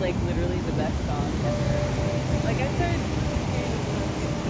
like literally the best song ever. Like I started hearing this song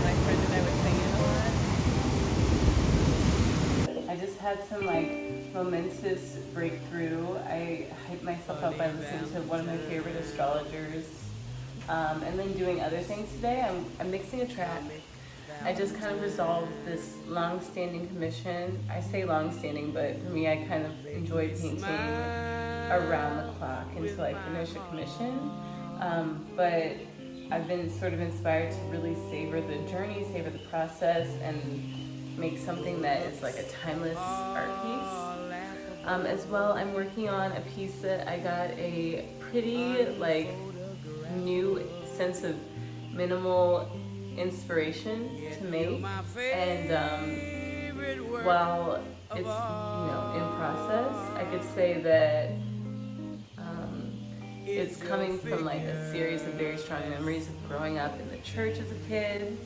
my friend and I would sing it a lot. I just had some like momentous breakthrough. I hyped myself up by listening to one of my favorite astrologers, and then doing other things today. I'm mixing a track. I just kind of resolved this long-standing commission. I say long-standing, but for me, I kind of enjoy painting around the clock until I finish a commission. But I've been sort of inspired to really savor the journey, savor the process, and make something that is like a timeless art piece. As well, I'm working on a piece that I got a pretty like new sense of minimal inspiration to make, and while it's in process, I could say that it's coming from like a series of very strong memories of growing up in the church as a kid.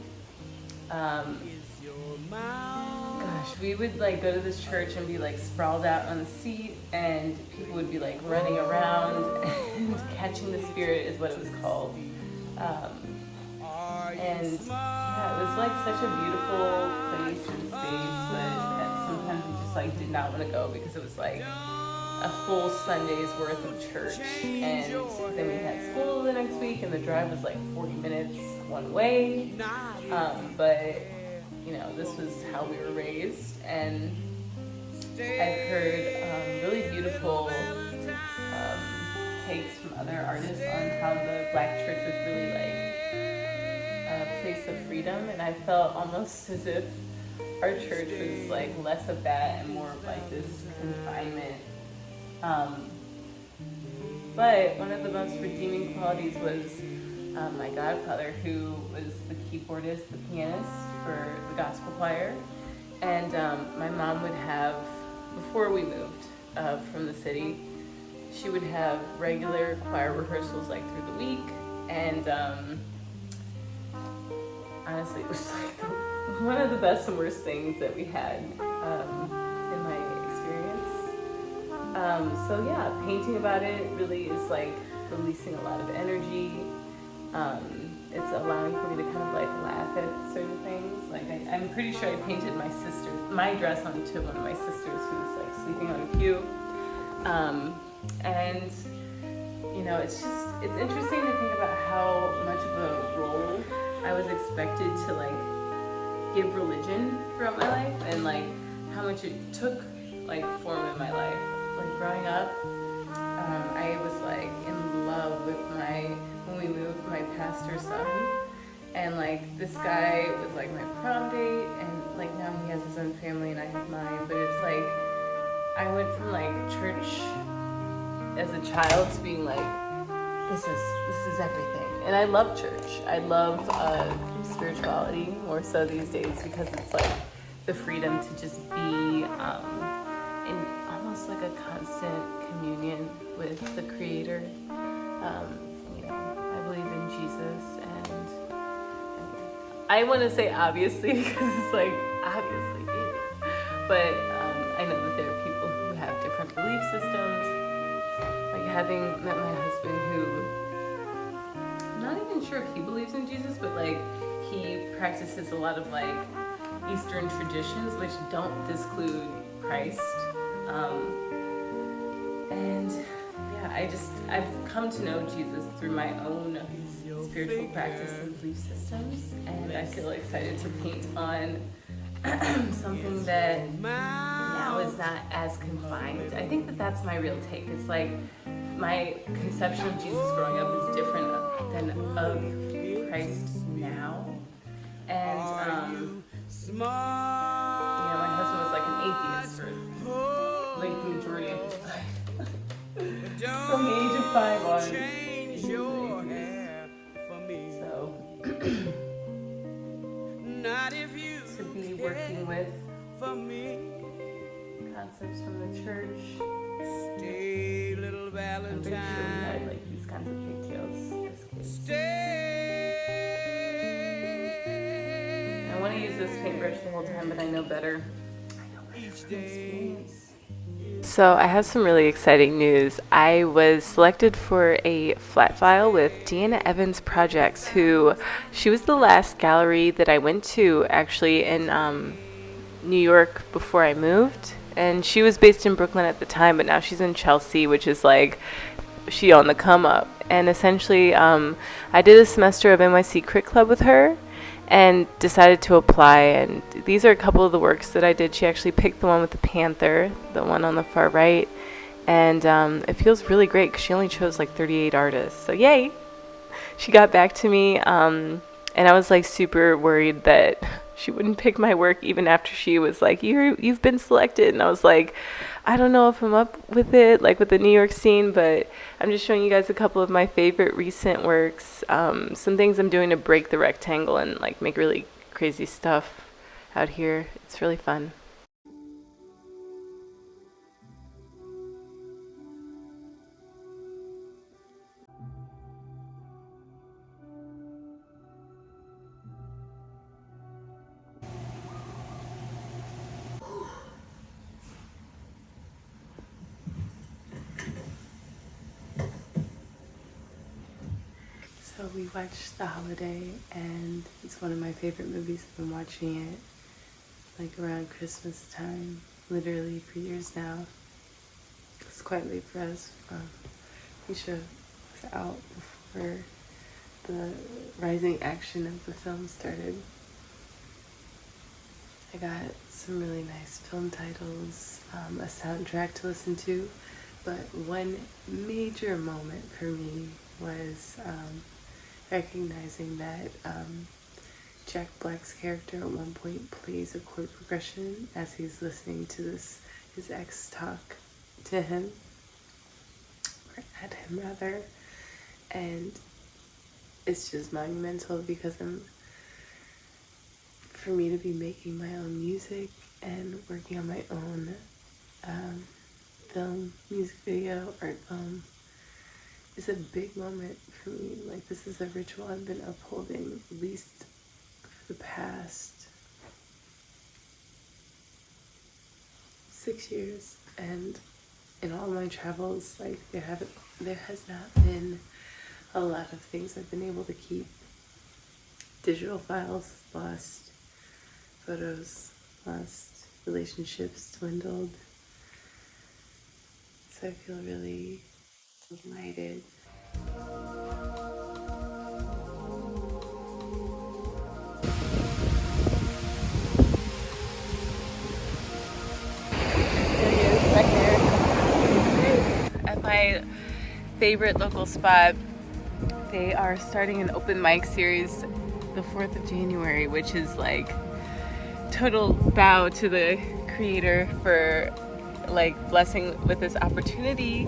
Gosh, we would like go to this church and be like sprawled out on the seat, and people would be like running around and catching the spirit is what it was called. And yeah, it was like such a beautiful place and space, but sometimes we just like did not want to go because it was like a full Sunday's worth of church, and then we had school the next week, and the drive was like 40 minutes one way. But this was how we were raised, and I've heard really beautiful takes from other artists on how the Black church was really like a place of freedom, and I felt almost as if our church was like less of that and more of like this confinement. But one of the most redeeming qualities was my godfather, who was the keyboardist, the pianist for the gospel choir. And my mom would have, before we moved from the city, she would have regular choir rehearsals like through the week. And honestly, it was like one of the best and worst things that we had in my experience. So yeah, painting about it really is like releasing a lot of energy. It's allowing for me to kind of like laugh at certain things. Like I'm pretty sure I painted my dress onto one of my sisters who was like sleeping on a pew. And it's interesting to think about how much of a role I was expected to like give religion throughout my life, and like how much it took like form in my life. Like growing up, I was like in love with when we moved, my pastor's son, and like this guy was like my prom date, and like now he has his own family and I have mine. But it's like I went from like church as a child to being like, this is everything. And I love church. I love spirituality more so these days, because it's like the freedom to just be in almost like a constant communion with the Creator. I believe in Jesus, and I want to say obviously because it's like obviously Jesus, but I know that there are people who have different belief systems. Like having met my husband, who I'm not even sure if he believes in Jesus, but like he practices a lot of like Eastern traditions which don't disclude Christ. And yeah, I've come to know Jesus through my own spiritual practice and belief systems, and I feel excited to paint on something that now is not as confined. I think that that's my real take. It's like my conception of Jesus growing up is different than of Christ now. And my husband was like an atheist for like the majority of his life. From the age of 5 on. So to be working with concepts from the church. I'm pretty sure we had like these kinds of pigtails as kids. I want to use this paintbrush the whole time, but I know better. From experience. So I have some really exciting news. I was selected for a flat file with Deanna Evans Projects, who she was the last gallery that I went to actually in New York before I moved. And she was based in Brooklyn at the time, but now she's in Chelsea, which is like she on the come up. And essentially, I did a semester of NYC Crit Club with her and decided to apply. And these are a couple of the works that I did. She actually picked the one with the panther, the one on the far right. And it feels really great because she only chose like 38 artists. So yay! She got back to me, and I was like super worried that she wouldn't pick my work even after she was like, you've been selected. And I was like, I don't know if I'm up with it, like with the New York scene, but I'm just showing you guys a couple of my favorite recent works, some things I'm doing to break the rectangle and like make really crazy stuff out here. It's really fun. So we watched The Holiday, and it's one of my favorite movies. I've been watching it like around Christmas time, literally for years now. It's quite late for us. Misha was out before the rising action of the film started. I got some really nice film titles, a soundtrack to listen to, but one major moment for me was recognizing that Jack Black's character at one point plays a chord progression as he's listening to his ex talk to him, or at him rather, and it's just monumental because for me to be making my own music and working on my own film, music video, art film is a big moment for me. Like, this is a ritual I've been upholding at least for the past 6 years, and in all my travels, like there has not been a lot of things I've been able to keep. Digital files lost, photos lost, relationships dwindled. So I feel really delighted. There he is back there. At my favorite local spot, they are starting an open mic series the 4th of January, which is like total bow to the creator for like blessing with this opportunity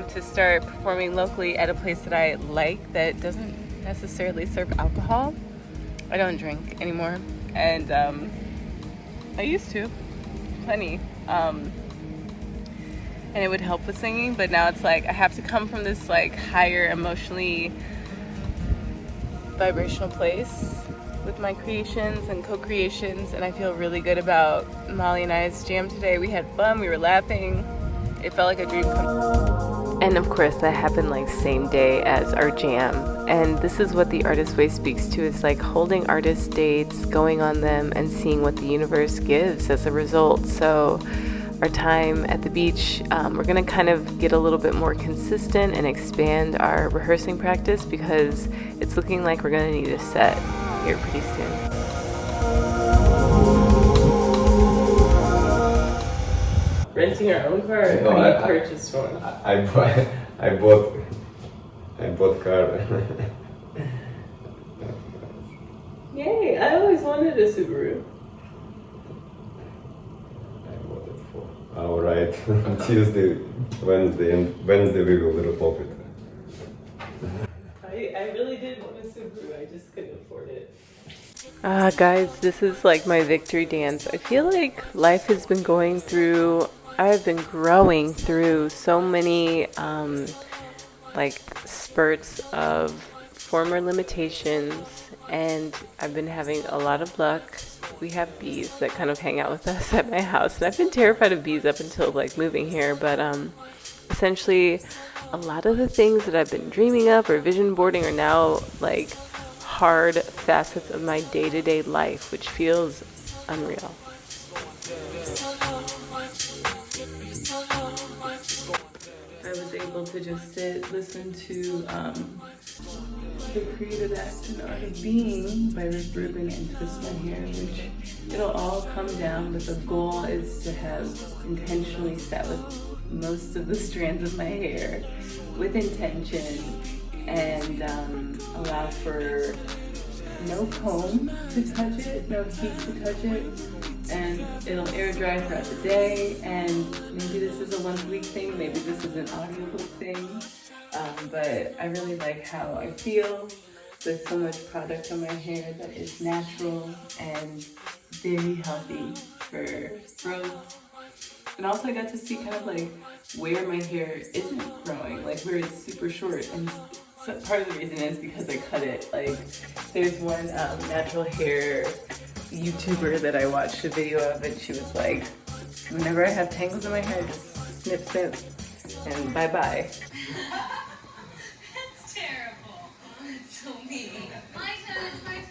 to start performing locally at a place that I like that doesn't necessarily serve alcohol. I don't drink anymore, and I used to plenty, and it would help with singing, but now it's like I have to come from this like higher emotionally vibrational place with my creations and co-creations, and I feel really good about Molly and I's jam today. We had fun, we were laughing, it felt like a dream come. And of course that happened like same day as our jam, and this is what the Artist Way speaks to. It's like holding artist dates, going on them, and seeing what the universe gives as a result. So our time at the beach, we're gonna kind of get a little bit more consistent and expand our rehearsing practice because it's looking like we're gonna need a set here pretty soon. Renting our own car, or you purchased one? I bought car. Yay! I always wanted a Subaru. All right. Tuesday, Wednesday we will report it. I really did want a Subaru, I just couldn't afford it. Guys, this is like my victory dance. I feel like life has been I've been growing through so many like spurts of former limitations, and I've been having a lot of luck we have bees that kind of hang out with us at my house, and I've been terrified of bees up until like moving here, but essentially a lot of the things that I've been dreaming of or vision boarding are now like hard facets of my day-to-day life, which feels unreal. I was able to just sit, listen to The Creative Act and Art of Being by Rick Rubin and twist my hair, which it'll all come down, but the goal is to have intentionally sat with most of the strands of my hair with intention and allow for no comb to touch it, no heat to touch it, and it'll air dry throughout the day. And maybe this is a once a week thing, maybe this is an audiobook thing, but I really like how I feel with so much product on my hair that is natural and very healthy for growth. And also I got to see kind of like where my hair isn't growing, like where it's super short. And so part of the reason is because I cut it. Like there's one natural hair YouTuber that I watched a video of, and she was like, whenever I have tangles in my hair, just snip, snip, and bye-bye. That's terrible. That's so mean. My turn, my turn.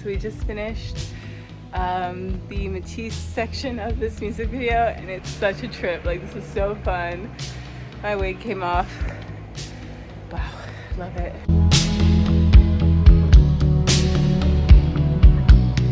We just finished the Matisse section of this music video, and it's such a trip. Like, this is so fun. My wig came off. Wow, love it.